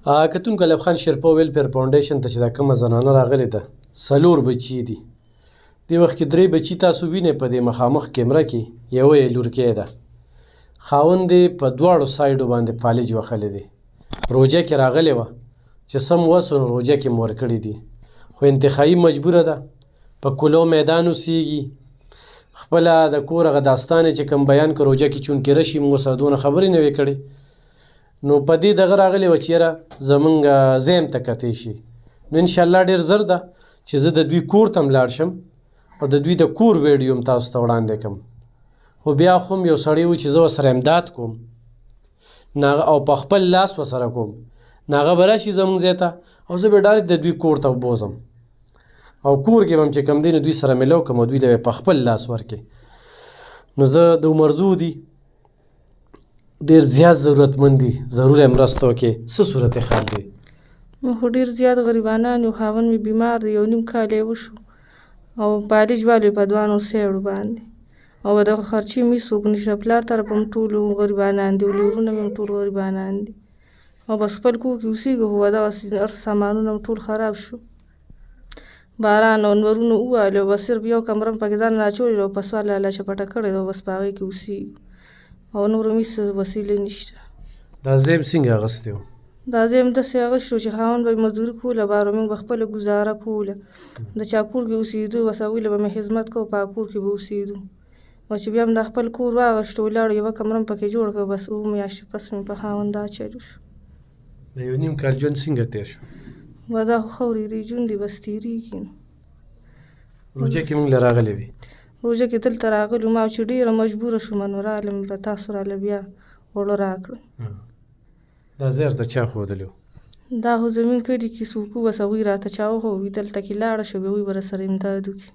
کتونکو ایوب خان شیرپا ویلفیر فاونډیشن ته چې دا کومه زنانه راغلې ده 4 بچي دي. دې وخت کې 3 بچي تاسو وینئ په دې مخامخ کیمره کې، یوه یې لورکۍ ده. خاوند یې په دواړو سایډو باندې فالج وهلی دی. روژه کې راغلې وه چې سم وسو نو روژه کې مو ورکړي دي، خو انتخابي مجبوره ده، په کلو میدان اوسېږي. خپله د کور هغه داستان یې چې کوم بیان که روژه کې چونکې رشي موږ سره دونه خبرې نه وې کړې، نو په دې دغه راغلې وه چې یاره زمونږ ذهن ته کتی شي. نو انشاءالله ډېر زر ده چې زه د دوی کور ته هم لاړ شم او د دوی د کور ویډیو هم تاسو ته وړاندې کړم. خو بیا خو هم یو سړی و چې زه ورسره امداد کوم او په خپل لاس ورسره کوم، نو هغه به راشي زمونږ ځای ته او زه به ډایرکټ د دوی کور ته بوځم او کور کې به هم چې کوم دی نو دوی سره میلاو کړم او دوی ته به په خپل لاس ورکړې. نو زه د عمرزو دي ډېر زیات ضرورتمند دي، ضرور یې مرسته وکړې. څه صورت حال دی؟ خو ډېر زیات غریبانان یو، خاوند مې بیمار دی، 1.5 کال یې وشو او بالج والي په 2 سیړو باندې او د خرچې مې څوک نشته. پلار طرف هم ټول غریبانان دي، ورونه مې هم ټول غریبانان دي او بس خپل کور کې اوسېږو. خو دغسې هر سامانونه هم ټول خراب شو، باران او نورونه ووالي او بس صرف یو کمره مې پکې ځان راچولی او په سوال الله چپټه کړې ده او بس په هغې کې اوسېږو او نور هم هېڅ وسیلې نشته. دا ځای هم څنګه اخیستی و؟ دا ځای هم داسې اخیستی و چې خاوند به یې مزدوري کوله، بار موږ به خپله ګزاره کوله. د چا کور کې اوسېدو بس هغوی له به مې خدمت کوو، په هغه کور کې به اوسېدو. او چې بیا هم دا خپل کور واغېشتو ولاړو، یوه کمره مې پکې جوړه کړه، بس 2 میاشتې پس مې په خاوند دا چلو شو. د 1.5 کال ژوند څنګه تېر شو؟ و دا خو ښه ورېږدې ژوند دی، بس تېرېږي نو. روژه کې موږ له راغلې وې؟ روژه کې دلته راغلو ما چې ډېره مجبوره شومه نو رالم، به تاسو راله بیا اوړه راکړل. دا ځای ورته چا ښودلی و؟ دا خو زموږ کلي کې څوک و، بس هغوی راته چا وښوي دلته کې لاړه شوې، هغوی به راسره امداد وکړي.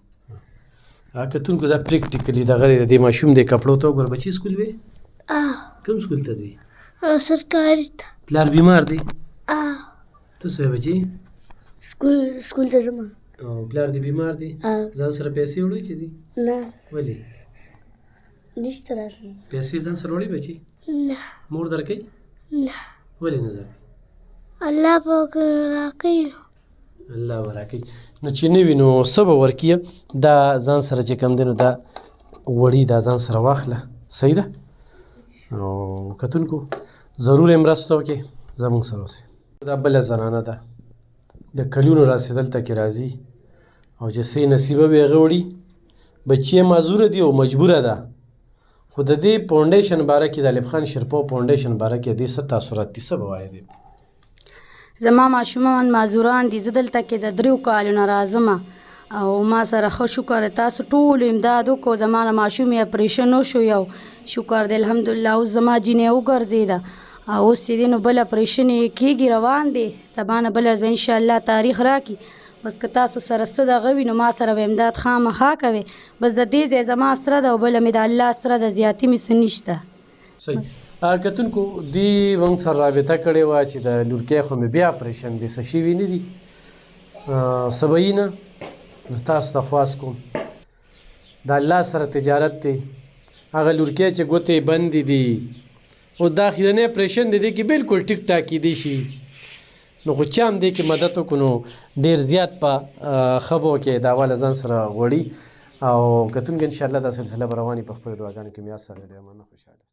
کتونکو دا پریکټیکلي دغه دی، د دې ماشوم دی کپړو ته وګوره. بچي سکول وې؟ کوم سکول ته ځي؟ سرکاري ته. پلار بیمار دی؟ ته څه وې بچي؟ سکول ته ځم. پلار دې بیمار دی؟ ځان سره پیسې وړی چې دي؟ نه. ولې؟ نشته راسره. پیسې ځان سره وړی بچي؟ نه. مور درکوي؟ نه. ولې نه درکوي؟ الله به راکوي. الله به راکوي. نو چې نه وي نو څه به ورکړي؟ دا ځان سره چې کوم دی نو دا وړي، دا ځان سره واخله، صحیح ده؟ او کتونکو ضرور یې مرسته وکړې، زموږ سره اوسئ. دا بله زنانه ده، د کلونو راسې دلته کې راځي او چې څه یې نصیبه وي هغه وړي. بچي یې معذوره دي او مجبوره ده. خو د دې فاونډیشن باره کې، د ایوب خان شیرپا فاونډیشن باره کې دې څه تاثرات دي، څه به وایې دې؟ زما ماشومان معذوران دي، زه دلته کې د 3 کالو نه راځم او ما سره ښه شکر تاسو ټولو امداد وکړو. زما له ماشوم یې اپریشن وشو، یو شکر دی الحمدلله. اوس زما جینۍ وګرځېده او اوس چې دی نو بل اپریشن یې کېږي، روان دی. سبا نه بله ورځ به انشاءالله تاریخ راکړي. بس که تاسو سره څه دغه وي نو ما سره به امداد خامخا کوئ. بس د دې ځای زما سره ده او بله مې د الله سره د زیاتي مې څه نشته. صحیح. کتونکو دې موږ سره رابطه کړې وه چې د لورکۍ خو مې بیا اپریشن دی، څه شوي نه دي، څه به یي نه. نو تاسو ته خواست کوم د الله سره تجارت دی. هغه لورکۍ چې ګوتې بندې دي او دا اخرنی اپریشن دی، دې کې بالکل ټیک ټاک کیدی شي. نو خو چا هم دې کې مدد وکړو نو ډېر زیات په ښه به وکړې. دا واله ځان سره غوړي او کتونکو انشاءالله دا سلسله به روانې په خپلو دعاګانو کې مې یاد سره ډېر مننه، خوشحاله.